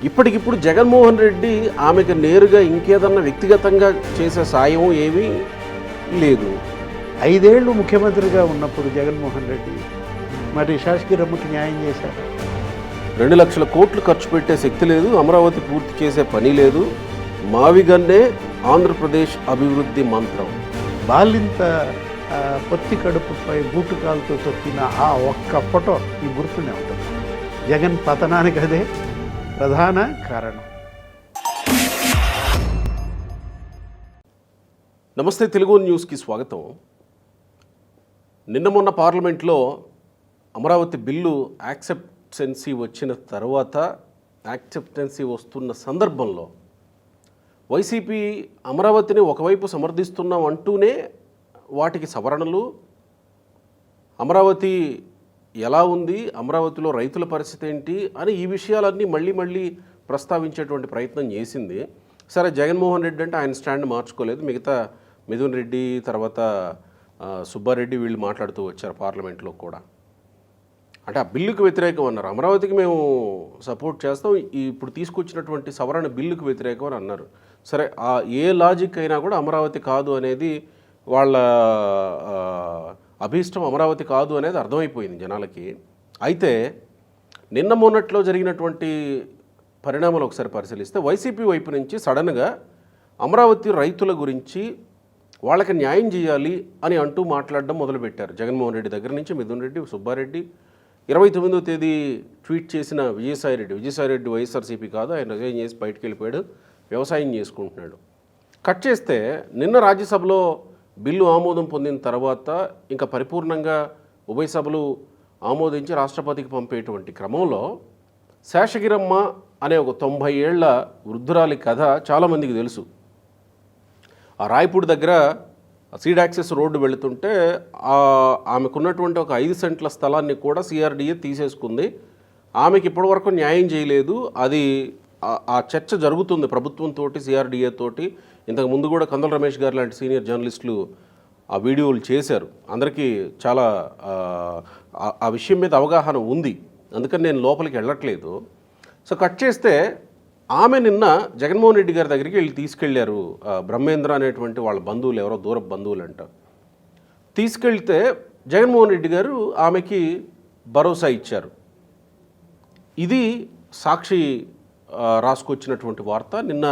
ఇప్పటికిప్పుడు జగన్మోహన్ రెడ్డి ఆమెకు నేరుగా ఇంకేదన్నా వ్యక్తిగతంగా చేసే సాయం ఏమీ లేదు. 5 ఏళ్ళు ముఖ్యమంత్రిగా ఉన్నప్పుడు జగన్మోహన్ రెడ్డి మరి శాసకీరమ్మకి న్యాయం చేశారు. 2 లక్షల కోట్లు ఖర్చు పెట్టే శక్తి లేదు, అమరావతి పూర్తి చేసే పని లేదు, మావిగన్నే ఆంధ్రప్రదేశ్ అభివృద్ధి మంత్రం. బాలింత పొత్తి కడుపుపై బూటుకాలతో తొక్కిన ఆ ఒక్క ఫోటో ఈ గుర్తునే ఉంటుంది. జగన్ పతనానికి అదే ప్రధాన కారణం. నమస్తే, తెలుగు న్యూస్కి స్వాగతం. నిన్న మొన్న పార్లమెంట్లో అమరావతి బిల్లు యాక్సెప్టెన్సీ వచ్చిన తర్వాత, యాక్సెప్టెన్సీ వస్తున్న సందర్భంలో వైసీపీ అమరావతిని ఒకవైపు సమర్థిస్తున్నాం అంటూనే వాటికి సవరణలు, అమరావతి ఎలా ఉంది, అమరావతిలో రైతుల పరిస్థితి ఏంటి అని ఈ విషయాలన్నీ మళ్ళీ ప్రస్తావించేటువంటి ప్రయత్నం చేసింది. సరే, జగన్మోహన్ రెడ్డి అంటే ఆయన స్టాండ్ మార్చుకోలేదు. మిగతా మిథున్ రెడ్డి, తర్వాత సుబ్బారెడ్డి వీళ్ళు మాట్లాడుతూ వచ్చారు పార్లమెంట్లో కూడా. అంటే ఆ బిల్లుకు వ్యతిరేకం అన్నారు, అమరావతికి మేము సపోర్ట్ చేస్తాం, ఇప్పుడు తీసుకొచ్చినటువంటి సవరణ బిల్లుకు వ్యతిరేకం అని అన్నారు. సరే, ఆ ఏ లాజిక్ అయినా కూడా అమరావతి కాదు అనేది వాళ్ళ అభీష్టం, అమరావతి కాదు అనేది అర్థమైపోయింది జనాలకి. అయితే నిన్న మొన్నట్లో జరిగినటువంటి పరిణామాలు ఒకసారి పరిశీలిస్తే వైసీపీ వైపు నుంచి సడన్గా అమరావతి రైతుల గురించి వాళ్ళకి న్యాయం చేయాలి అని అంటూ మాట్లాడడం మొదలుపెట్టారు. జగన్మోహన్ రెడ్డి దగ్గర నుంచి మిథున్ రెడ్డి, సుబ్బారెడ్డి. 29వ తేదీ ట్వీట్ చేసిన విజయసాయిరెడ్డి వైఎస్ఆర్సీపీ కాదు, ఆయన రిజైన్ చేసి బయటికి వెళ్ళిపోయాడు, వ్యవసాయం చేసుకుంటున్నాడు. కట్ చేస్తే నిన్న రాజ్యసభలో బిల్లు ఆమోదం పొందిన తర్వాత ఇంకా పరిపూర్ణంగా ఉభయ సభలు ఆమోదించి రాష్ట్రపతికి పంపేటువంటి క్రమంలో శేషగిరమ్మ అనే ఒక 90 ఏళ్ల వృద్ధురాలి కథ చాలామందికి తెలుసు. ఆ రాయపూడి దగ్గర సీడ్ యాక్సెస్ రోడ్డు వెళుతుంటే ఆమెకున్నటువంటి ఒక 5 సెంట్ల స్థలాన్ని కూడా సిఆర్డీఏ తీసేసుకుంది. ఆమెకి ఇప్పటివరకు న్యాయం చేయలేదు. అది ఆ చర్చ జరుగుతుంది ప్రభుత్వంతో, సిఆర్డీఏ తోటి. ఇంతకు ముందు కూడా కందల రమేష్ గారు లాంటి సీనియర్ జర్నలిస్టులు ఆ వీడియోలు చేశారు. అందరికీ చాలా ఆ విషయం మీద అవగాహన ఉంది, అందుకని నేను లోపలికి వెళ్ళట్లేదు. సో కట్ చేస్తే ఆమె నిన్న జగన్మోహన్ రెడ్డి గారి దగ్గరికి వెళ్ళి తీసుకెళ్లారు. బ్రహ్మేంద్ర అనేటువంటి వాళ్ళ బంధువులు, ఎవరో దూరపు బంధువులు అంట. తీసుకెళ్తే జగన్మోహన్ రెడ్డి గారు ఆమెకి భరోసా ఇచ్చారు. ఇది సాక్షి రాసుకొచ్చినటువంటి వార్త. నిన్న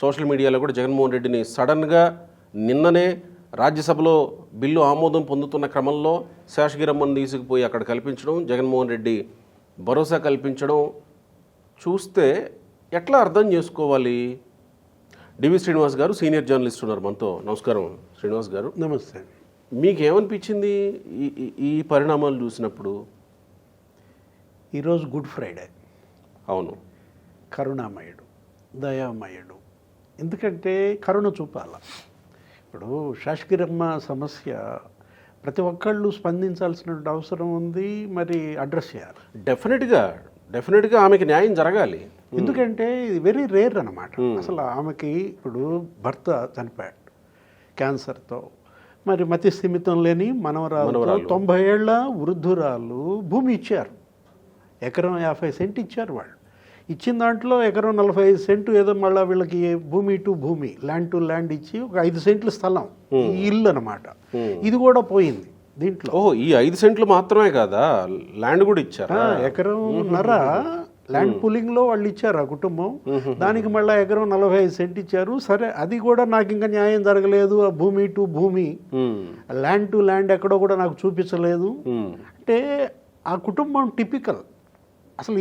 సోషల్ మీడియాలో కూడా జగన్మోహన్ రెడ్డిని సడన్గా నిన్ననే రాజ్యసభలో బిల్లు ఆమోదం పొందుతున్న క్రమంలో శేషగిరమ్మను తీసుకుపోయి అక్కడ కల్పించడం, జగన్మోహన్ రెడ్డి భరోసా కల్పించడం చూస్తే ఎట్లా అర్థం చేసుకోవాలి? డివి శ్రీనివాస్ గారు సీనియర్ జర్నలిస్ట్ ఉన్నారు మనతో. నమస్కారం శ్రీనివాస్ గారు. నమస్తే. మీకేమనిపించింది ఈ పరిణామాలు చూసినప్పుడు? ఈరోజు గుడ్ ఫ్రైడే. అవును, కరుణామయుడు, దయామయుడు. ఎందుకంటే కరుణ చూపాల. ఇప్పుడు శాసకీరమ్మ సమస్య ప్రతి ఒక్కళ్ళు స్పందించాల్సిన అవసరం ఉంది, మరి అడ్రస్ చేయాలి. డెఫినెట్గా ఆమెకి న్యాయం జరగాలి. ఎందుకంటే ఇది వెరీ రేర్ అన్నమాట. అసలు ఆమెకి ఇప్పుడు భర్త చనిపోయాడు క్యాన్సర్తో, మరి మతి స్థిమితం లేని మనవరాలు 90 ఏళ్ల వృద్ధురాలు భూమి ఇచ్చారు. ఎకరం 50 సెంట్ ఇచ్చారు. వాళ్ళు ఇచ్చిన దాంట్లో ఎకరం 45 సెంటు ఏదో మళ్ళీ వీళ్ళకి భూమి టు భూమి, ల్యాండ్ టు ల్యాండ్ ఇచ్చి ఒక 5 సెంట్ల స్థలం, ఈ ఇల్లు అనమాట. ఇది కూడా పోయింది దీంట్లో. ఓహో, ఈ 5 సెంట్లు మాత్రమే కాదా, ల్యాండ్ కూడా ఇచ్చారు. ఎకరంన్నర ల్యాండ్ పూలింగ్లో వాళ్ళు ఇచ్చారు ఆ కుటుంబం. దానికి మళ్ళీ ఎకరం 45 సెంట్ ఇచ్చారు. సరే, అది కూడా నాకు ఇంకా న్యాయం జరగలేదు, ఆ భూమి టు భూమి, ల్యాండ్ టు ల్యాండ్ ఎక్కడో కూడా నాకు చూపించలేదు అంటే ఆ కుటుంబం టిపికల్. అసలు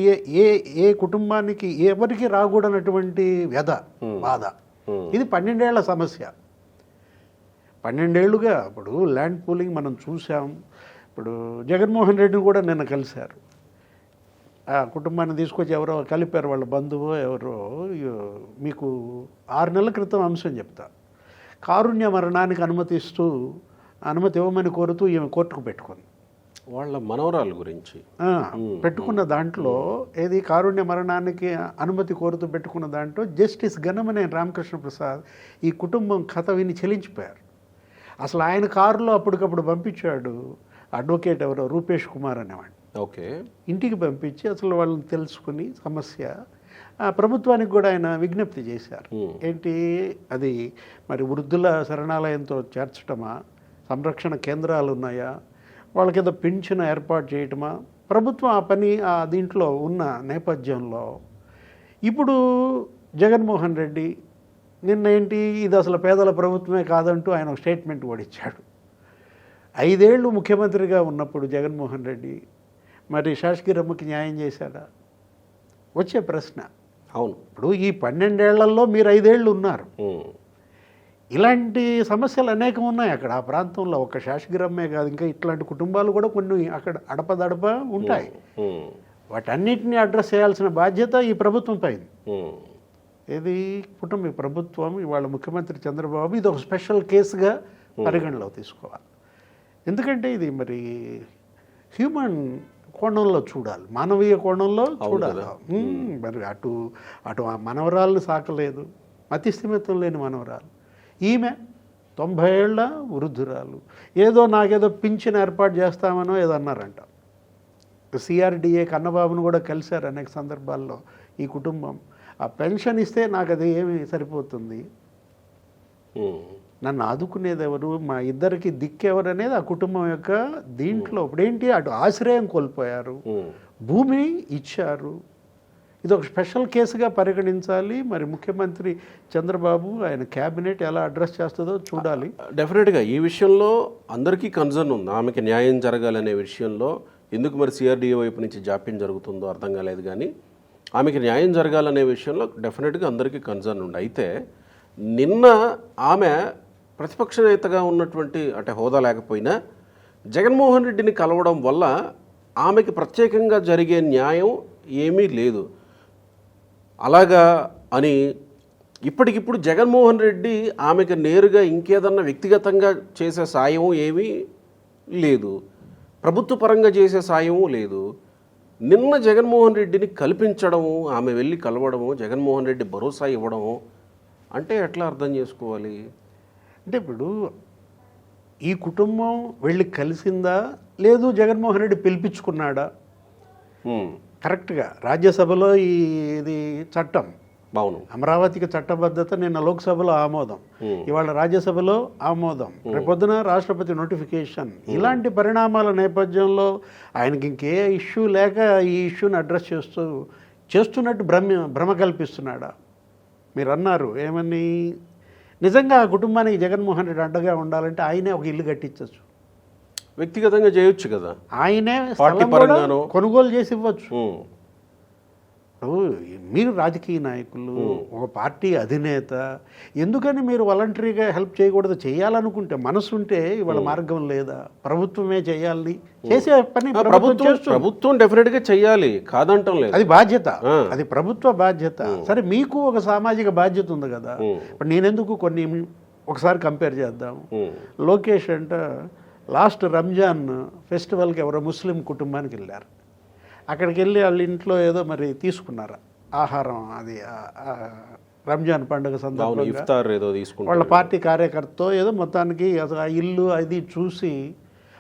ఏ కుటుంబానికి ఎవరికి రాకూడనటువంటి వ్యధ, బాధ. ఇది 12 ఏళ్ల సమస్య. 12 ఏళ్ళుగా ఇప్పుడు ల్యాండ్ పూలింగ్ మనం చూసాం. ఇప్పుడు జగన్మోహన్ రెడ్డిని కూడా నిన్న కలిశారు. ఆ కుటుంబాన్ని తీసుకొచ్చి ఎవరో కలిపారు, వాళ్ళ బంధువు ఎవరో. మీకు 6 నెలల క్రితం అంశం చెప్తా. కారుణ్య మరణానికి అనుమతి ఇవ్వమని కోరుతూ ఈమె కోర్టుకు పెట్టుకుంది. వాళ్ళ మనవరాల గురించి పెట్టుకున్న దాంట్లో ఏది కారుణ్య మరణానికి అనుమతి కోరుతూ పెట్టుకున్న దాంట్లో జస్టిస్ గన్నమనేని రామకృష్ణ ప్రసాద్ ఈ కుటుంబం కథ విని చెలించిపోయారు. అసలు ఆయన కారులో అప్పటికప్పుడు పంపించాడు అడ్వకేట్ ఎవరో రూపేష్ కుమార్ అనేవాడు. ఓకే, ఇంటికి పంపించి అసలు వాళ్ళని తెలుసుకుని సమస్య ప్రభుత్వానికి కూడా ఆయన విజ్ఞప్తి చేశారు. ఏంటి అది మరి వృద్ధుల శరణాలయంతో చేర్చటమా, సంరక్షణ కేంద్రాలు ఉన్నాయా, వాళ్ళకి ఏదో పింఛను ఏర్పాటు చేయటమా, ప్రభుత్వం ఆ పని దీంట్లో ఉన్న నేపథ్యంలో ఇప్పుడు జగన్మోహన్ రెడ్డి నిన్న ఏంటి ఇది అసలు పేదల ప్రభుత్వమే కాదంటూ ఆయన ఒక స్టేట్మెంట్ కూడా ఇచ్చాడు. 5 ఏళ్ళు ముఖ్యమంత్రిగా ఉన్నప్పుడు జగన్మోహన్ రెడ్డి మరి శాసగిరమ్మకి న్యాయం చేశాడా? వచ్చే ప్రశ్న. అవును, ఇప్పుడు ఈ 12 ఏళ్లలో మీరు 5 ఏళ్ళు ఉన్నారు. ఇలాంటి సమస్యలు అనేకం ఉన్నాయి అక్కడ ఆ ప్రాంతంలో. ఒక శాసగిరమ్మే కాదు, ఇంకా ఇట్లాంటి కుటుంబాలు కూడా కొన్ని అక్కడ అడపదడప ఉంటాయి. వాటన్నిటిని అడ్రస్ చేయాల్సిన బాధ్యత ఈ ప్రభుత్వం పైన. ఇది కుటుంబ ప్రభుత్వం, ఇవాళ ముఖ్యమంత్రి చంద్రబాబు ఇది ఒక స్పెషల్ కేసుగా పరిగణలో తీసుకోవాలి. ఎందుకంటే ఇది మరి హ్యూమన్ కోణంలో చూడాలి, మానవీయ కోణంలో చూడాలి. మరి అటు ఆ మనవరాలను సాకలేదు, మతిస్థిమితం లేని మనవరాలు, ఈమె 90 ఏళ్ళ వృద్ధురాలు, ఏదో నాకేదో పింఛన్ ఏర్పాటు చేస్తామనో ఏదో అన్నారంట. సిఆర్డిఏ కన్నబాబును కూడా కలిశారు అనేక సందర్భాల్లో ఈ కుటుంబం. ఆ పెన్షన్ ఇస్తే నాకు అది ఏమి సరిపోతుంది, నన్ను ఆదుకునేది ఎవరు, మా ఇద్దరికి దిక్కెవరు అనేది ఆ కుటుంబం యొక్క దీంట్లో. ఇప్పుడేంటి అటు ఆశ్రయం కోల్పోయారు, భూమి ఇచ్చారు. ఇది ఒక స్పెషల్ కేసుగా పరిగణించాలి. మరి ముఖ్యమంత్రి చంద్రబాబు ఆయన క్యాబినెట్ ఎలా అడ్రస్ చేస్తుందో చూడాలి. డెఫినెట్గా ఈ విషయంలో అందరికీ కన్సర్న్ ఉంది. ఆమెకి న్యాయం జరగాలనే విషయంలో ఎందుకు మరి సిఆర్డీఏ వైపు నుంచి జాప్యం జరుగుతుందో అర్థం కాలేదు. కానీ ఆమెకి న్యాయం జరగాలనే విషయంలో డెఫినెట్గా అందరికీ కన్సర్న్ ఉంది. అయితే నిన్న ఆమె ప్రతిపక్ష నేతగా ఉన్నటువంటి అంటే హోదా లేకపోయినా జగన్మోహన్ రెడ్డిని కలవడం వల్ల ఆమెకి ప్రత్యేకంగా జరిగే న్యాయం ఏమీ లేదు. అలాగా అని ఇప్పటికిప్పుడు జగన్మోహన్ రెడ్డి ఆమెకు నేరుగా ఇంకేదన్నా వ్యక్తిగతంగా చేసే సాయం ఏమీ లేదు, ప్రభుత్వ పరంగా చేసే సాయము లేదు. నిన్న జగన్మోహన్ రెడ్డిని కల్పించడము, ఆమె వెళ్ళి కలవడము, జగన్మోహన్ రెడ్డి భరోసా ఇవ్వడము అంటే ఎట్లా అర్థం చేసుకోవాలి? అంటే ఇప్పుడు ఈ కుటుంబం వెళ్ళి కలిసిందా లేదు జగన్మోహన్ రెడ్డి పిలిపించుకున్నాడా? కరెక్ట్గా రాజ్యసభలో ఇది చట్టం, అవును, అమరావతికి చట్టబద్ధత నిన్న లోక్సభలో ఆమోదం, ఇవాళ రాజ్యసభలో ఆమోదం, రేపొద్దున రాష్ట్రపతి నోటిఫికేషన్. ఇలాంటి పరిణామాల నేపథ్యంలో ఆయనకి ఇంకే ఇష్యూ లేక ఈ ఇష్యూని అడ్రస్ చేస్తున్నట్టు భ్రమ కల్పిస్తున్నాడా? మీరు అన్నారు ఏమని, నిజంగా ఆ కుటుంబానికి జగన్మోహన్ రెడ్డి అండగా ఉండాలంటే ఆయనే ఒక ఇల్లు కట్టించవచ్చు, వ్యక్తిగతంగా చేయొచ్చు కదా, ఆయనే పార్టీ పరంగానో కొనుగోలు చేసి ఇవ్వచ్చు. మీరు రాజకీయ నాయకులు, ఒక పార్టీ అధినేత, ఎందుకని మీరు వాలంటరీగా హెల్ప్ చేయకూడదు? చేయాలనుకుంటే మనసు ఉంటే ఇవాళ మార్గం లేదా? ప్రభుత్వమే చేయాలి, చేసే పని ప్రభుత్వం డెఫినెట్గా చేయాలి, కాదంటం లేదు, అది బాధ్యత, అది ప్రభుత్వ బాధ్యత. సరే మీకు ఒక సామాజిక బాధ్యత ఉంది కదా. ఇప్పుడు నేనెందుకు కొన్ని ఒకసారి కంపేర్ చేద్దాం. లోకేష్ అంట లాస్ట్ రంజాన్ ఫెస్టివల్కి ఎవరో ముస్లిం కుటుంబానికి వెళ్ళారు. అక్కడికి వెళ్ళి వాళ్ళ ఇంట్లో ఏదో మరి తీసుకున్నారు ఆహారం, అది రంజాన్ పండుగ సందర్భంగా ఏదో వాళ్ళ పార్టీ కార్యకర్త ఏదో మొత్తానికి అసలు ఆ ఇల్లు అది చూసి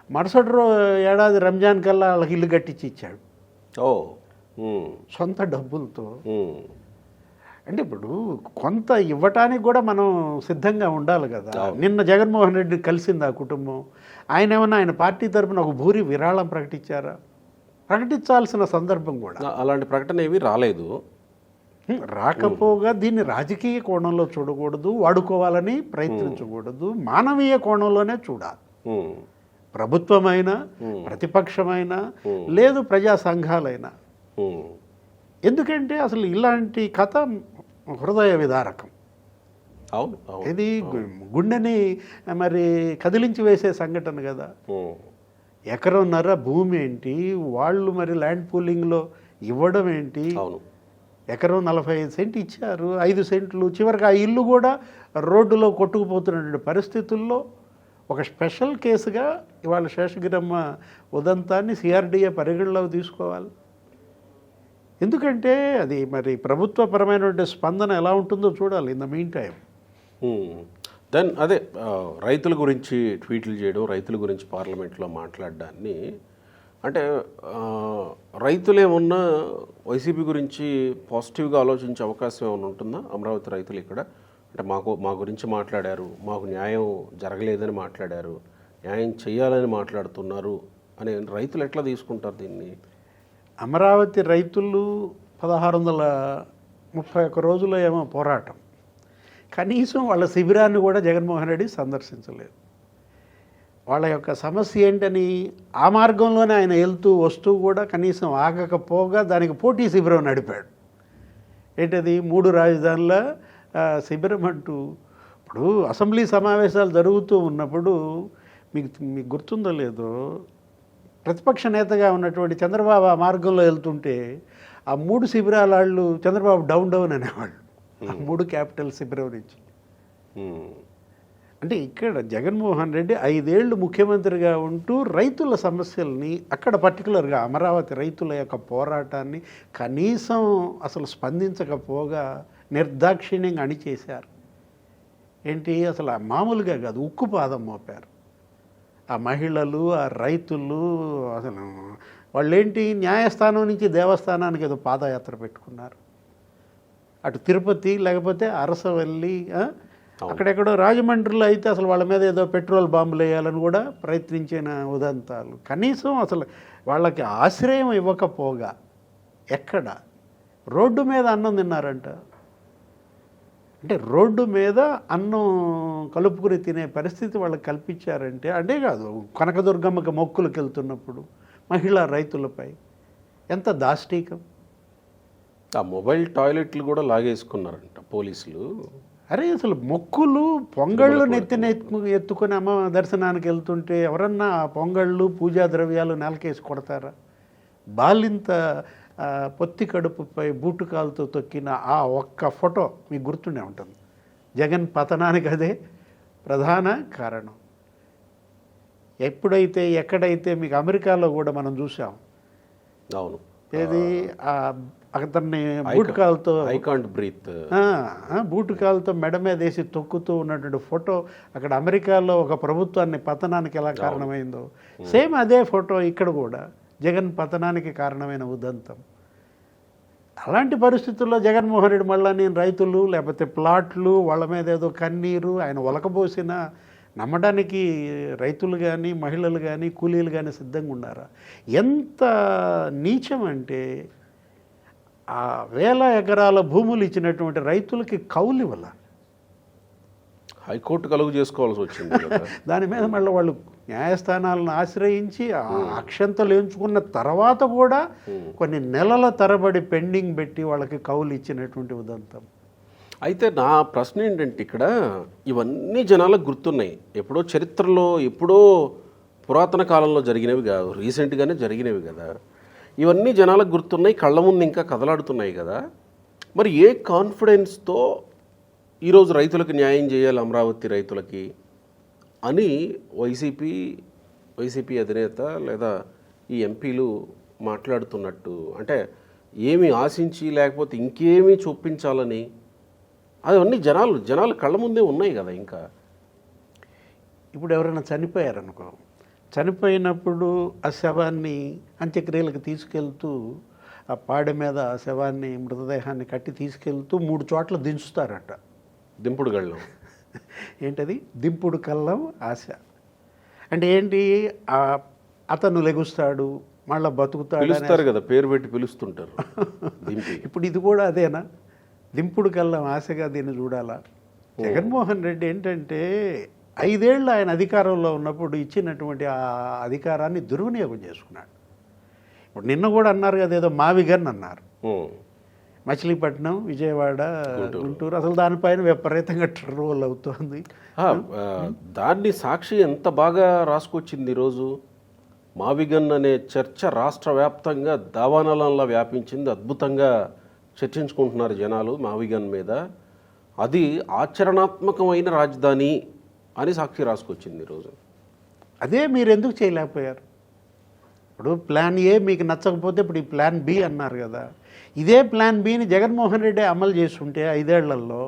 మరుసటి ఏడాది రంజాన్ కల్లా వాళ్ళకి ఇల్లు కట్టించి ఇచ్చాడు సొంత డబ్బులతో. అంటే ఇప్పుడు కొంత ఇవ్వటానికి కూడా మనం సిద్ధంగా ఉండాలి కదా. నిన్న జగన్మోహన్ రెడ్డి కలిసింది ఆ కుటుంబం, ఆయన ఏమన్నా ఆయన పార్టీ తరఫున ఒక భూరి విరాళం ప్రకటించారా? ప్రకటించాల్సిన సందర్భం కూడా అలాంటి ప్రకటన ఏమీ రాలేదు. రాకపోగా దీన్ని రాజకీయ కోణంలో చూడకూడదు, వాడుకోవాలని ప్రయత్నించకూడదు, మానవీయ కోణంలోనే చూడాలి. ప్రభుత్వమైనా, ప్రతిపక్షమైనా, లేదు ప్రజా సంఘాలైనా. ఎందుకంటే అసలు ఇలాంటి కథ హృదయ విదారకం. ఇది గుండెని మరి కదిలించి వేసే సంఘటన కదా. ఎకరన్నర భూమి ఏంటి, వాళ్ళు మరి ల్యాండ్ పూలింగ్లో ఇవ్వడం ఏంటి, ఎకరం 45 సెంట్ ఇచ్చారు, 5 సెంట్లు చివరికి ఆ ఇల్లు కూడా రోడ్డులో కొట్టుకుపోతున్నటువంటి పరిస్థితుల్లో ఒక స్పెషల్ కేసుగా ఇవాళ శేషగిరమ్మ ఉదంతాన్ని సిఆర్డీఏ పరిగణలోకి తీసుకోవాలి. ఎందుకంటే అది మరి ప్రభుత్వపరమైనటువంటి స్పందన ఎలా ఉంటుందో చూడాలి. ఇన్ ద మీన్ టైం దెన్ అదే రైతుల గురించి ట్వీట్లు చేయడం, రైతుల గురించి పార్లమెంట్లో మాట్లాడడాన్ని అంటే రైతులేమన్నా వైసీపీ గురించి పాజిటివ్గా ఆలోచించే అవకాశం ఏమైనా ఉంటుందా? అమరావతి రైతులు ఇక్కడ అంటే మా గురించి మాట్లాడారు, మాకు న్యాయం జరగలేదని మాట్లాడారు, న్యాయం చేయాలని మాట్లాడుతున్నారు అని రైతులు ఎట్లా తీసుకుంటారు దీన్ని? అమరావతి రైతులు 1631 రోజులు ఏమో పోరాటం, కనీసం వాళ్ళ శిబిరాన్ని కూడా జగన్మోహన్ రెడ్డి సందర్శించలేదు. వాళ్ళ యొక్క సమస్య ఏంటని ఆ మార్గంలోనే ఆయన వెళ్తూ వస్తూ కూడా కనీసం ఆగకపోగా దానికి పోటీ శిబిరం నడిపాడు. ఏంటది 3 రాజధానుల శిబిరం అంటూ. ఇప్పుడు అసెంబ్లీ సమావేశాలు జరుగుతూ ఉన్నప్పుడు మీకు గుర్తుందో లేదో, ప్రతిపక్ష నేతగా ఉన్నటువంటి చంద్రబాబు ఆ మార్గంలో వెళ్తుంటే ఆ 3 శిబిరాల వాళ్ళు చంద్రబాబు డౌన్ అనేవాళ్ళు, ఆ 3 క్యాపిటల్ శిబిరం నుంచి. అంటే ఇక్కడ జగన్మోహన్ రెడ్డి 5 ఏళ్ళు ముఖ్యమంత్రిగా ఉంటూ రైతుల సమస్యల్ని అక్కడ పర్టికులర్గా అమరావతి రైతుల యొక్క పోరాటాన్ని కనీసం అసలు స్పందించకపోగా నిర్దాక్షిణ్యంగా అణిచేశారు. ఏంటి అసలు మామూలుగా కాదు, ఉక్కుపాదం మోపారు. ఆ మహిళలు, ఆ రైతులు అసలు వాళ్ళేంటి న్యాయస్థానం నుంచి దేవస్థానానికి ఏదో పాదయాత్ర పెట్టుకున్నారు. అటు తిరుపతి లేకపోతే అరసవల్లి, అక్కడెక్కడో రాజమండ్రిలో అయితే అసలు వాళ్ళ మీద ఏదో పెట్రోల్ బాంబులు వేయాలని కూడా ప్రయత్నించిన ఉదంతాలు. కనీసం అసలు వాళ్ళకి ఆశ్రయం ఇవ్వకపోగా ఎక్కడ రోడ్డు మీద అన్నం తిన్నారంట. అంటే రోడ్డు మీద అన్నం కలుపుకుని తినే పరిస్థితి వాళ్ళకి కల్పించారంటే అంటే కాదు, కనకదుర్గమ్మకి మొక్కులకు వెళ్తున్నప్పుడు మహిళా రైతులపై ఎంత దాష్టీకం. ఆ మొబైల్ టాయిలెట్లు కూడా లాగేసుకున్నారంట పోలీసులు. అరే అసలు మొక్కులు పొంగళ్ళు ఎత్తుకొని అమ్మ దర్శనానికి వెళ్తుంటే ఎవరన్నా ఆ పొంగళ్ళు పూజా ద్రవ్యాలు నెలకేసి కొడతారా? బాలింత పొత్తి కడుపుపై బూటుకాలతో తొక్కిన ఆ ఒక్క ఫోటో మీకు గుర్తుండే ఉంటుంది. జగన్ పతనానికి అదే ప్రధాన కారణం. ఎప్పుడైతే ఎక్కడైతే మీకు అమెరికాలో కూడా మనం చూసాం, అవును, ఏది అతన్ని బూటుకాలతో బూటుకాలతో మెడ మీద వేసి తొక్కుతూ ఉన్నటువంటి ఫోటో అక్కడ అమెరికాలో ఒక ప్రభుత్వాన్ని పతనానికి ఎలా కారణమైందో సేమ్ అదే ఫోటో ఇక్కడ కూడా జగన్ పతనానికి కారణమైన ఉదంతం. అలాంటి పరిస్థితుల్లో జగన్మోహన్ రెడ్డి మళ్ళీ నేను రైతులు లేకపోతే ప్లాట్లు వాళ్ళ మీద ఏదో కన్నీరు ఆయన ఒలకబోసిన నమ్మడానికి రైతులు కానీ మహిళలు కానీ కూలీలు కానీ సిద్ధంగా ఉన్నారా? ఎంత నీచం అంటే ఆ 1000 ఎకరాల భూములు ఇచ్చినటువంటి రైతులకి కౌలు ఇవ్వాల, హైకోర్టు కలుగు చేసుకోవాల్సి వచ్చింది. దాని మీద మళ్ళీ వాళ్ళు న్యాయస్థానాలను ఆశ్రయించి అక్షంతలు ఎంచుకున్న తర్వాత కూడా కొన్ని నెలల తరబడి పెండింగ్ పెట్టి వాళ్ళకి కౌలు ఇచ్చినటువంటి ఉదంతం. అయితే నా ప్రశ్న ఏంటంటే ఇక్కడ ఇవన్నీ జనాలకు గుర్తున్నాయి. ఎప్పుడో చరిత్రలో ఎప్పుడో పురాతన కాలంలో జరిగినవి కాదు, రీసెంట్గానే జరిగినవి కదా. ఇవన్నీ జనాలకు గుర్తున్నాయి, కళ్ళ ముందు ఇంకా కదలాడుతున్నాయి కదా. మరి ఏ కాన్ఫిడెన్స్తో ఈరోజు రైతులకు న్యాయం చేయాలి అమరావతి రైతులకి అని వైసీపీ అధినేత లేదా ఈ ఎంపీలు మాట్లాడుతున్నట్టు? అంటే ఏమి ఆశించి లేకపోతే ఇంకేమీ చూపించాలని? అవన్నీ జనాలు కళ్ళ ముందే ఉన్నాయి కదా. ఇంకా ఇప్పుడు ఎవరైనా చనిపోయారనుకో, చనిపోయినప్పుడు ఆ శవాన్ని అంత్యక్రియలకు తీసుకెళ్తూ ఆ పాడె మీద ఆ శవాన్ని మృతదేహాన్ని కట్టి తీసుకెళ్తూ 3 చోట్ల దించుతారట. దింపుడు గళ్ళం ఏంటది? దింపుడు కళ్ళం ఆశ అంటే ఏంటి? అతను లెగుస్తాడు, మళ్ళీ బతుకుతాడు, పిలుస్తారు కదా, పేరు పెట్టి పిలుస్తుంటారు. ఇప్పుడు ఇది కూడా అదేనా? దింపుడు కళ్ళం ఆశగా దీన్ని చూడాలా? జగన్మోహన్ రెడ్డి ఏంటంటే 5 ఏళ్ళు ఆయన అధికారంలో ఉన్నప్పుడు ఇచ్చినటువంటి ఆ అధికారాన్ని దుర్వినియోగం చేసుకున్నాడు. ఇప్పుడు నిన్న కూడా అన్నారు కదా, ఏదో మావిగన్ అన్నారు. మచిలీపట్నం, విజయవాడ, గుంటూరు, అసలు దానిపైన విపరీతంగా ట్రోల్ అవుతోంది. దాన్ని సాక్షి ఎంత బాగా రాసుకొచ్చింది ఈరోజు. మావిగన్ అనే చర్చ రాష్ట్ర వ్యాప్తంగా దావానలంలా వ్యాపించింది. అద్భుతంగా చర్చించుకుంటున్నారు జనాలు మావిగన్ మీద. అది ఆచరణాత్మకమైన రాజధాని అని సాక్షి రాసుకొచ్చింది ఈరోజు. అదే మీరు ఎందుకు చేయలేకపోయారు? ఇప్పుడు ప్లాన్ ఏ మీకు నచ్చకపోతే ఇప్పుడు ఈ ప్లాన్ బి అన్నారు కదా. ఇదే ప్లాన్ బిని జగన్మోహన్ రెడ్డి అమలు చేస్తుంటే 5 ఏళ్లలో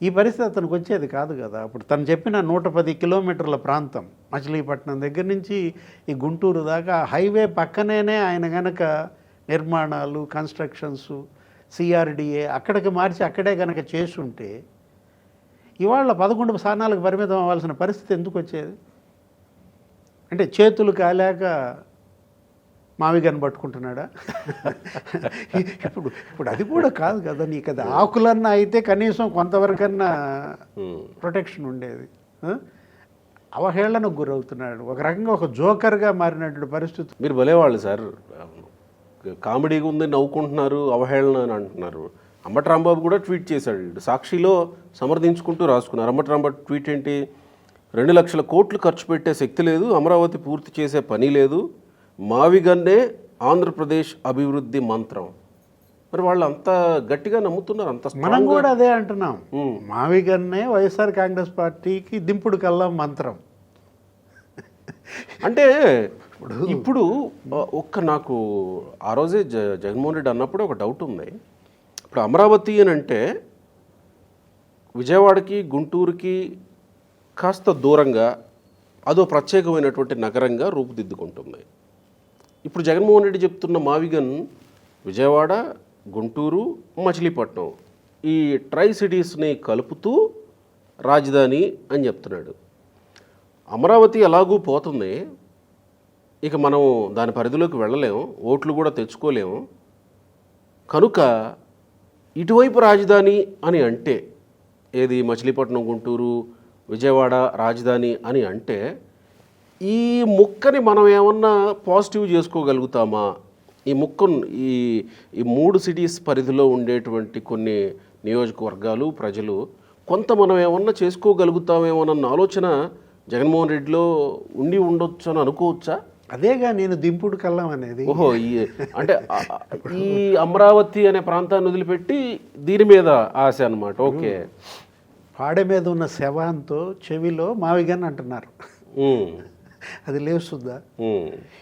ఈ పరిస్థితి అతనికి వచ్చేది కాదు కదా. అప్పుడు తను చెప్పిన 110 కిలోమీటర్ల ప్రాంతం మచిలీపట్నం దగ్గర నుంచి ఈ గుంటూరు దాకా హైవే పక్కనేనే ఆయన గనక నిర్మాణాలు, కన్స్ట్రక్షన్స్, సిఆర్డిఏ అక్కడికి మార్చి అక్కడే గనక చేసుంటే ఇవాళ 11 స్థానాలకు పరిమితం అవ్వాల్సిన పరిస్థితి ఎందుకు వచ్చేది? అంటే చేతులు కాలేక మావిగని పట్టుకుంటున్నాడా? ఇప్పుడు అది కూడా కాదు కదా. నీకు అది ఆకులన్నా అయితే కనీసం కొంతవరకన్నా ప్రొటెక్షన్ ఉండేది. అవహేళనకు గురవుతున్నాడు. ఒక రకంగా ఒక జోకర్గా మారినటువంటి పరిస్థితి. మీరు భలేవాళ్ళు సార్, కామెడీగా ఉంది, నవ్వుకుంటున్నారు, అవహేళన అని అంటున్నారు. అంబటి రాంబాబు కూడా ట్వీట్ చేశాడు, సాక్షిలో సమర్థించుకుంటూ రాసుకున్నారు. అంబటి రాంబాబు ట్వీట్ ఏంటి? 2 లక్షల కోట్లు ఖర్చు పెట్టే శక్తి లేదు, అమరావతి పూర్తి చేసే పని లేదు, మావిగన్నే ఆంధ్రప్రదేశ్ అభివృద్ధి మంత్రం. మరి వాళ్ళు అంత గట్టిగా నమ్ముతున్నారు, అంత మనం కూడా అదే అంటున్నాం. మావిగన్నే వైఎస్ఆర్ కాంగ్రెస్ పార్టీకి దింపుడు కల్లా మంత్రం. అంటే ఇప్పుడు నాకు ఆ రోజే జగన్మోహన్ రెడ్డి అన్నప్పుడు ఒక డౌట్ ఉంది. ఇప్పుడు అమరావతి అని అంటే విజయవాడకి, గుంటూరుకి కాస్త దూరంగా అదో ప్రత్యేకమైనటువంటి నగరంగా రూపుదిద్దుకుంటుంది. ఇప్పుడు జగన్మోహన్ రెడ్డి చెప్తున్న మావిగన్ విజయవాడ, గుంటూరు, మచిలీపట్నం ఈ ట్రై సిటీస్ని కలుపుతూ రాజధాని అని చెప్తున్నాడు. అమరావతి ఎలాగూ పోతుంది, ఇక మనం దాని పరిధిలోకి వెళ్ళలేము, ఓట్లు కూడా తెచ్చుకోలేము. కనుక ఇటువైపు రాజధాని అని అంటే, ఏది మచిలీపట్నం, గుంటూరు, విజయవాడ రాజధాని అని అంటే ఈ ముక్కని మనం ఏమన్నా పాజిటివ్ చేసుకోగలుగుతామా? ఈ ముక్కను ఈ 3 సిటీస్ పరిధిలో ఉండేటువంటి కొన్ని నియోజకవర్గాలు, ప్రజలు కొంత మనం ఏమన్నా చేసుకోగలుగుతామేమోనన్న ఆలోచన జగన్మోహన్ రెడ్డిలో ఉండి ఉండొచ్చు అని అనుకోవచ్చా? అదేగా నేను దింపుడు కల్లం అనేది. ఓహో, అంటే ఈ అమరావతి అనే ప్రాంతాన్ని వదిలిపెట్టి దీని మీద ఆశ అన్నమాట. ఓకే, పాడె మీద ఉన్న శవాంతో చెవిలో మావిగన్ అంటున్నారు. అది లేస్తుందా?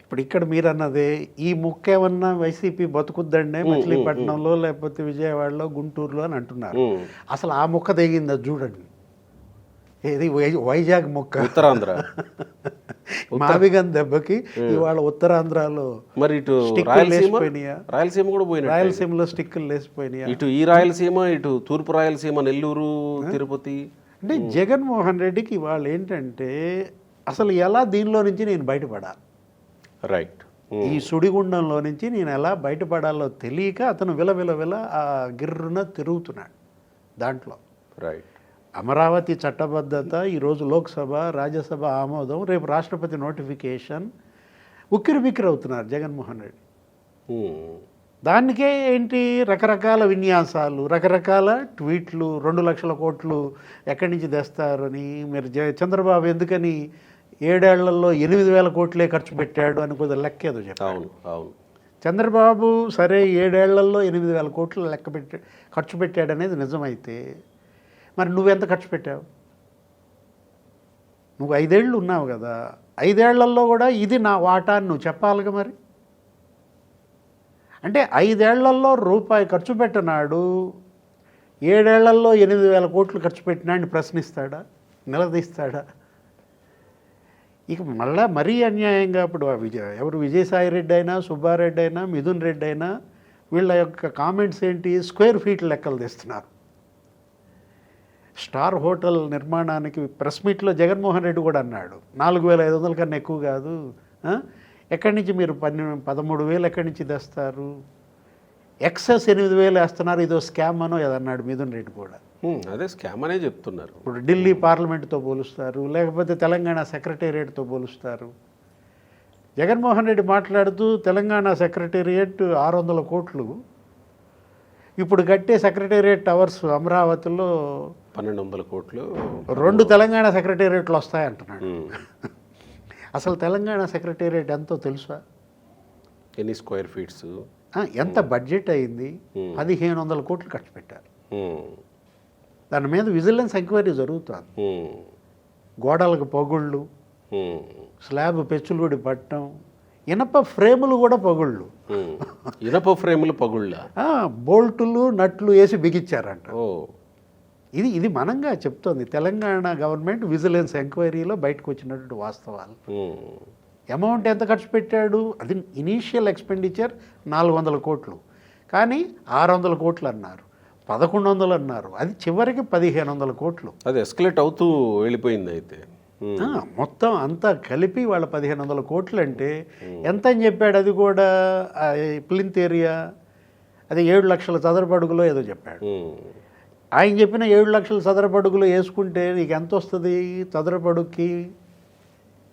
ఇప్పుడు ఇక్కడ మీరు అన్నదే ఈ ముక్క ఏమన్నా వైసీపీ బతుకుద్దండే మచిలీపట్నంలో లేకపోతే విజయవాడలో, గుంటూరులో అని అంటున్నారు. అసలు ఆ ముక్క తెగిందా చూడండి. ఏది వైజాగ్ ముక్క, ఉత్తరాంధ్ర మావిగన్ దెబ్బకి ఇవాళ ఉత్తరాంధ్రలో మరి ఇటు రాయలసీమ కూడా పోయినా, రాయలసీమలో స్టిక్కులు లేసిపోయినాయి. ఇటు ఈ రాయలసీమ, ఇటు తూర్పు రాయలసీమ, నెల్లూరు, తిరుపతి. అంటే జగన్మోహన్ రెడ్డికి ఇవాళ ఏంటంటే అసలు ఎలా దీనిలో నుంచి నేను బయటపడాలి, రైట్, ఈ సుడిగుండంలో నుంచి నేను ఎలా బయటపడాలో తెలియక అతను విల ఆ గిర్రున తిరుగుతున్నాడు దాంట్లో. రైట్. అమరావతి చట్టబద్ధత ఈరోజు లోక్సభ, రాజ్యసభ ఆమోదం, రేపు రాష్ట్రపతి నోటిఫికేషన్, ఉక్కిరి బిక్కిరి అవుతున్నారు జగన్మోహన్ రెడ్డి. దానికే ఏంటి రకరకాల విన్యాసాలు, రకరకాల ట్వీట్లు, 2 లక్షల కోట్లు ఎక్కడి నుంచి తెస్తారని. మీరు చంద్రబాబు ఎందుకని 7 ఏళ్లలో 8,000 కోట్లే ఖర్చు పెట్టాడు అని కొద్దిగా లెక్క ఏదో చెప్పాడు. అవును, చంద్రబాబు సరే 7 ఏళ్లలో 8,000 కోట్లు ఖర్చు పెట్టాడు అనేది నిజమైతే మరి నువ్వెంత ఖర్చు పెట్టావు? నువ్వు 5 ఏళ్ళు ఉన్నావు కదా, 5 ఏళ్లలో కూడా ఇది నా వాటా అని నువ్వు చెప్పాలిగా. మరి అంటే 5 ఏళ్లలో రూపాయి ఖర్చు పెట్టినాడు, 7 ఏళ్లలో 8,000 కోట్లు ఖర్చు పెట్టినాడిని ప్రశ్నిస్తాడా, నిలదీస్తాడా? ఇక మళ్ళా మరీ అన్యాయంగా ఇప్పుడు ఎవరు విజయసాయి రెడ్డి అయినా, సుబ్బారెడ్డి అయినా, మిథున్ రెడ్డి అయినా వీళ్ళ యొక్క కామెంట్స్ ఏంటి? స్క్వేర్ ఫీట్ లెక్కలు తెస్తున్నారు. స్టార్ హోటల్ నిర్మాణానికి ప్రెస్ మీట్లో జగన్మోహన్ రెడ్డి కూడా అన్నాడు 4,500 కన్నా ఎక్కువ కాదు, ఎక్కడి నుంచి మీరు 13,000 ఎక్కడి నుంచి తెస్తారు, ఎక్సెస్ 8,000 వేస్తున్నారు, ఇదో స్కామ్ అనో ఏదన్నాడు మిథున్ రెడ్డి కూడా. అదే స్కామ్ అనే చెప్తున్నారు. ఇప్పుడు ఢిల్లీ పార్లమెంట్తో పోలుస్తారు, లేకపోతే తెలంగాణ సెక్రటేరియట్తో పోలుస్తారు. జగన్మోహన్ రెడ్డి మాట్లాడుతూ తెలంగాణ సెక్రటేరియట్ 600 కోట్లు, ఇప్పుడు కట్టే సెక్రటేరియట్ టవర్స్ అమరావతిలో 1,200 కోట్లు, 2 తెలంగాణ సెక్రటేరియట్లు వస్తాయంటున్నాడు. అసలు తెలంగాణ సెక్రటేరియట్ ఎంతో తెలుసా? ఎన్ని స్క్వేర్ ఫీట్స్, ఎంత బడ్జెట్ అయింది? 1,500 కోట్లు ఖర్చు పెట్టారు. దాని మీద విజిలెన్స్ ఎంక్వైరీ జరుగుతుంది. గోడలకు పగుళ్ళు, స్లాబ్ పెచ్చులుడి పట్టడం, ఇనప ఫ్రేములు కూడా పగుళ్ళు. ఇనప ఫ్రేములు పగుళ్ళ, బోల్టులు నట్లు వేసి బిగించారంట. ఇది మనంగా చెప్తోంది తెలంగాణ గవర్నమెంట్ విజిలెన్స్ ఎంక్వైరీలో బయటకు వచ్చినటువంటి వాస్తవాలు. అమౌంట్ ఎంత ఖర్చు పెట్టాడు, అది ఇనీషియల్ ఎక్స్పెండిచర్ 400 కోట్లు, కానీ 600 కోట్లు అన్నారు, 1100 అన్నారు, అది చివరికి 1500 కోట్లు. అది ఎస్కలేట్ అవుతూ వెళ్ళిపోయింది అయితే. మొత్తం అంతా కలిపి వాళ్ళ 1500 కోట్లు అంటే ఎంత అని చెప్పాడు, అది కూడా ప్లింత్ ఏరియా అది 7 లక్షల చదరపు అడుగులో ఏదో చెప్పాడు. ఆయన చెప్పిన 7 లక్షల చదరపు అడుగులు వేసుకుంటే నీకు ఎంత వస్తుంది, చదరపు అడుగుకి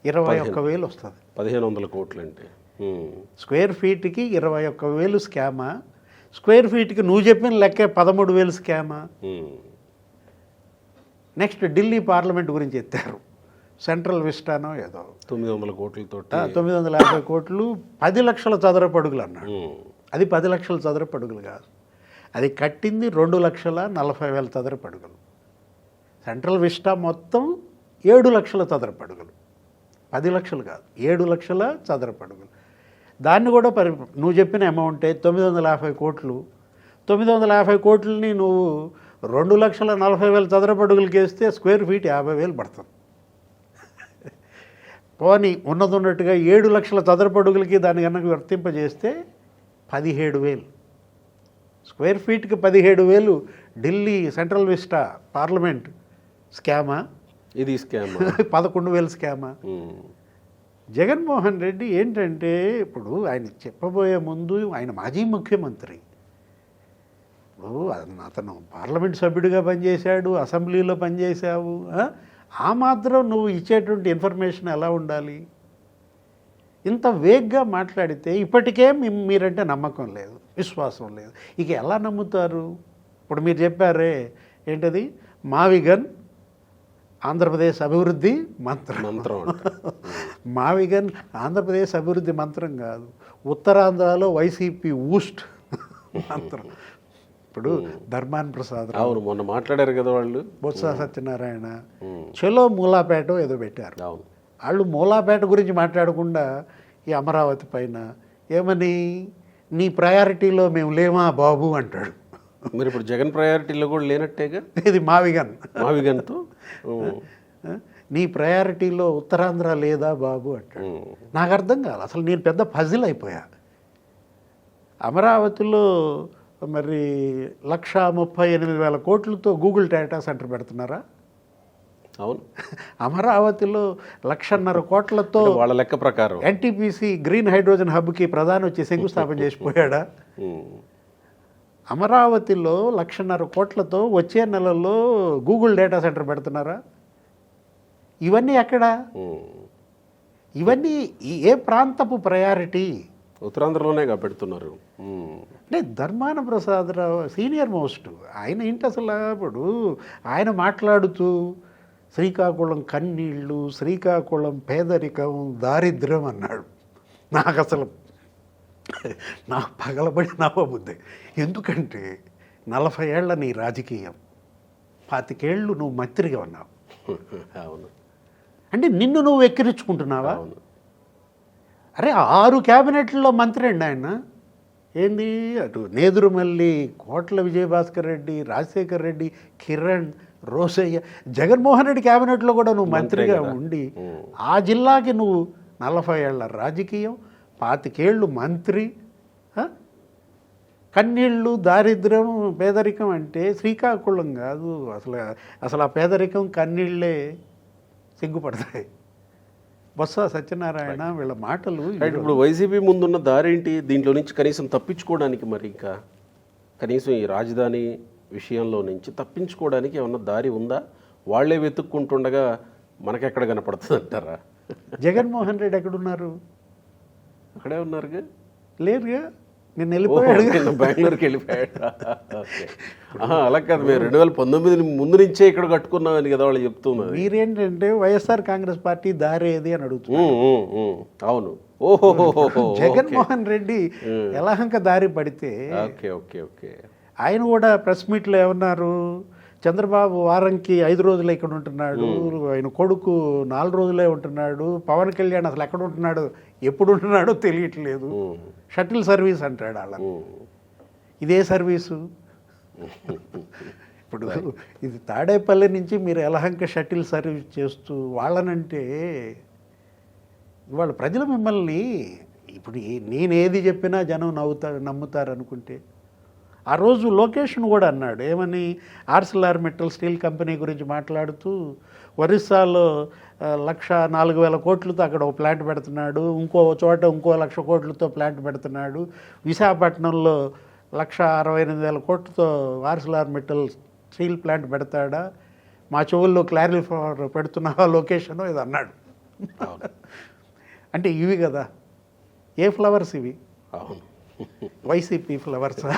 21,000 వస్తుంది. 1500 కోట్లు అంటే స్క్వేర్ ఫీట్కి 21,000 స్కామా, స్క్వేర్ ఫీట్కి నువ్వు చెప్పిన లెక్క 13,000 స్కామా. నెక్స్ట్ ఢిల్లీ పార్లమెంట్ గురించి ఎత్తారు, సెంట్రల్ విస్టానో ఏదో 900 కోట్లతో 950 కోట్లు 10 లక్షల చదరపు అడుగులు అన్నాడు. అది 10 లక్షల చదరపు అడుగులు కాదు, అది కట్టింది 2,40,000 చదరపు అడుగులు. సెంట్రల్ విస్టా మొత్తం 7 లక్షల చదరపు అడుగులు, 10 లక్షలు కాదు 7 లక్షల చదరపు అడుగులు. దాన్ని కూడా నువ్వు చెప్పిన అమౌంటే 950 కోట్లు. 950 కోట్లని నువ్వు 2,40,000 చదరపు అడుగులకి వేస్తే స్క్వేర్ ఫీట్ 50,000 పడుతుంది. పోనీ ఉన్నట్టుగా 7 లక్షల చదరపు అడుగులకి దాన్ని కనుక వర్తింపజేస్తే 17,000 స్క్వేర్ ఫీట్కి 17,000 ఢిల్లీ సెంట్రల్ విస్టా పార్లమెంట్ స్కామా, ఇది స్కామా 11,000 స్కామా. జగన్మోహన్ రెడ్డి ఏంటంటే ఇప్పుడు ఆయన చెప్పబోయే ముందు ఆయన మాజీ ముఖ్యమంత్రి, ఇప్పుడు అతను పార్లమెంట్ సభ్యుడిగా పనిచేశాడు, అసెంబ్లీలో పనిచేశావు, ఆ మాత్రం నువ్వు ఇచ్చేటువంటి ఇన్ఫర్మేషన్ ఎలా ఉండాలి? ఇంత వేగ్గా మాట్లాడితే ఇప్పటికే మీరంటే నమ్మకం లేదు, విశ్వాసం లేదు, ఇక ఎలా నమ్ముతారు? ఇప్పుడు మీరు చెప్పారే ఏంటది, మావిగన్ ఆంధ్రప్రదేశ్ అభివృద్ధి మంత్రం. మావిగన్ ఆంధ్రప్రదేశ్ అభివృద్ధి మంత్రం కాదు, ఉత్తరాంధ్రలో వైసీపీ ఊస్ట్ మంత్రం. ఇప్పుడు ధర్మాన్ ప్రసాద్ అవును మొన్న మాట్లాడారు కదా వాళ్ళు, బొత్స సత్యనారాయణ చెలో మూలాపేట ఏదో పెట్టారు. వాళ్ళు మూలాపేట గురించి మాట్లాడకుండా ఈ అమరావతి పైన ఏమని, నీ ప్రయారిటీలో మేము లేమా బాబు అంటాడు. మీరు ఇప్పుడు జగన్ ప్రయారిటీలో కూడా లేనట్టేగా. ఇది మావిగన్తో నీ ప్రయారిటీలో ఉత్తరాంధ్ర లేదా బాబు అంటాడు. నాకు అర్థం కాదు అసలు, నేను పెద్ద పజిల్ అయిపోయా. అమరావతిలో మరి 1,38,000 కోట్లతో గూగుల్ డేటా సెంటర్ పెడుతున్నారా? అవును. అమరావతిలో 1,50,000 కోట్లతో వాళ్ళ లెక్క ప్రకారం ఎన్టీపీసీ గ్రీన్ హైడ్రోజన్ హబ్కి ప్రధాని వచ్చి శంకుస్థాపన చేసిపోయాడా? అమరావతిలో 1,50,000 కోట్లతో వచ్చే నెలలో గూగుల్ డేటా సెంటర్ పెడుతున్నారా? ఇవన్నీ ఎక్కడ? ఇవన్నీ ఏ ప్రాంతపు ప్రయారిటీ? ఉత్తరాంధ్రలోనే పెడుతున్నారు. అంటే ధర్మాన ప్రసాదరావు సీనియర్ మోస్ట్, ఆయన ఏంటి అసలు, ఇప్పుడు ఆయన మాట్లాడుతూ శ్రీకాకుళం కన్నీళ్ళు, శ్రీకాకుళం పేదరికం, దారిద్ర్యం అన్నాడు. నాకు అసలు నాకు పగలబడి నవ్వబుద్ది. ఎందుకంటే 40 ఏళ్ల నీ రాజకీయం, 25 ఏళ్ళు నువ్వు మంత్రిగా ఉన్నావు. అవును. అంటే నిన్ను నువ్వు ఎక్కిరించుకుంటున్నావా? అరే 6 క్యాబినెట్లలో మంత్రి అండి ఆయన. ఏంది అటు నేదురుమల్లి, కోట్ల విజయభాస్కర్ రెడ్డి, రాజశేఖర్ రెడ్డి, కిరణ్, రోసయ్య, జగన్మోహన్ రెడ్డి క్యాబినెట్లో కూడా నువ్వు మంత్రిగా ఉండి ఆ జిల్లాకి నువ్వు 40 ఏళ్ల రాజకీయం, 25 ఏళ్ళు మంత్రి, కన్నీళ్ళు, దారిద్ర్యం, పేదరికం అంటే శ్రీకాకుళం కాదు అసలు ఆ పేదరికం కన్నీళ్ళే సిగ్గుపడతాయి. బొత్స సత్యనారాయణ వీళ్ళ మాటలు. ఇప్పుడు వైసీపీ ముందున్న దారి ఏంటి? దీంట్లో నుంచి కనీసం తప్పించుకోవడానికి, మరి ఇంకా కనీసం ఈ రాజధాని విషయంలో నుంచి తప్పించుకోవడానికి ఏమన్నా దారి ఉందా? వాళ్లే వెతుక్కుంటుండగా మనకెక్కడ కనపడుతుంది అంటారా? జగన్మోహన్ రెడ్డి ఎక్కడున్నారు? అక్కడే ఉన్నారుగా. లేరుగా, నేను వెళ్ళిపోయాడు, బెంగళూరుకి వెళ్ళిపోయాడు. అలా కాదు, మేము 2019 ముందు నుంచే ఇక్కడ కట్టుకున్నామని కదా వాళ్ళు చెప్తున్నారు. మీరేంటంటే వైఎస్ఆర్ కాంగ్రెస్ పార్టీ దారి ఏది అని అడుగుతున్నారు. అవును. ఓహో, జగన్మోహన్ రెడ్డి ఎలాహంక దారి పడితే ఓకే ఓకే ఓకే. ఆయన కూడా ప్రెస్ మీట్లో ఏమన్నారు, చంద్రబాబు వారంకి 5 రోజులే ఇక్కడ ఉంటున్నాడు, ఆయన కొడుకు 4 రోజులే ఉంటున్నాడు, పవన్ కళ్యాణ్ అసలు ఎక్కడ ఉంటున్నాడు, ఎప్పుడు ఉంటున్నాడో తెలియట్లేదు, షటిల్ సర్వీస్ అంటాడు. అలా ఇదే సర్వీసు. ఇప్పుడు ఇది తాడేపల్లి నుంచి మీరు యలహంక షటిల్ సర్వీస్ చేస్తూ వాళ్ళనంటే ఇవాళ ప్రజలు మిమ్మల్ని ఇప్పుడు నేనేది చెప్పినా జనం నమ్ముతారు అనుకుంటే ఆ రోజు లొకేషన్ కూడా అన్నాడు ఏమని ఆర్సిలార్ మెటల్ స్టీల్ కంపెనీ గురించి మాట్లాడుతూ ఒరిస్సాలో 1,04,000 కోట్లతో అక్కడ ఒక ప్లాంట్ పెడుతున్నాడు, ఇంకో చోట ఇంకో 1,00,000 కోట్లతో ప్లాంట్ పెడుతున్నాడు, విశాఖపట్నంలో 1,68,000 కోట్లతో ఆర్సిలార్ మెటల్ స్టీల్ ప్లాంట్ పెడతాడా, మా చెవుల్లో క్లారిఫైర్ పెడుతున్నా లొకేషను ఇది అన్నాడు. అంటే ఇవి కదా ఏ ఫ్లవర్స్ ఇవి, అవును వైసీపీ ఫ్లవర్సా?